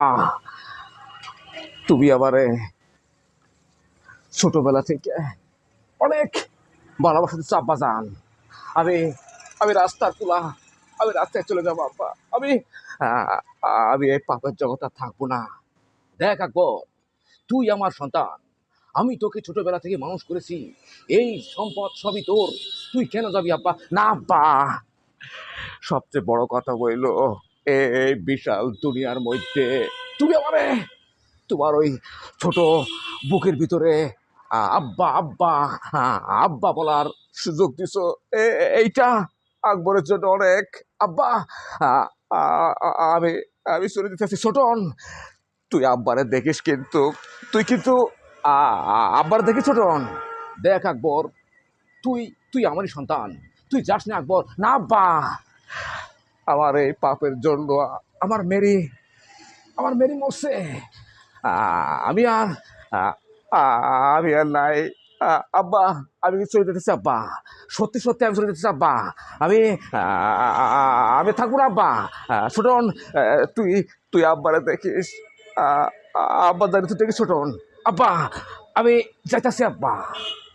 আহ তুমি আমারে ছোটবেলা থেকে অনেক ভালোবাসা দিচ্ছ আব্বা জান। আমি আমি রাস্তার তুলা, আমি রাস্তায় চলে যাবো আব্বা। আমি আহ, আমি এই পাপের জগৎ আর থাকবো না। দেখ আকবর, তুই আমার সন্তান, আমি তোকে ছোটবেলা থেকে মানুষ করেছি, এই সম্পদ সবই তোর, তুই কেন যাবি আব্বা? না আব্বা, সবচেয়ে বড় কথা বইল, এই বিশাল দুনিয়ার মধ্যে তুমি আমারে তোমার ওই ছোট বুকের ভিতরে আব্বা আব্বা আব্বা বলার সুযোগ দিছো। এইটা আকবরের জন্য অনেক। আব্বা, আ- আমি আমি চলে যেতেছি ছোটন। তুই আব্বারে দেখিস কিন্তু, তুই কিন্তু আব্বার দেখিস ছোটন। দেখ আকবর, তুই তুই আমারই সন্তান, তুই যাস না আকবর। না আব্বা, আমার এই পাপের জন্য আমার মেরি আমার মেরি মরছে। আমি আর আ- আমি আর নাই। আব্বা, আমি চলে যেতেছি আব্বা, সত্যি সত্যি আমি চলে যেতেছি আব্বা। আমি আমি থাকবো না আব্বা। ছোটন, তুই তুই আব্বারে দেখিস। আব্বা জানি তুই দেখিস ছোটন। আব্বা, আমি যাইতাছি আব্বা।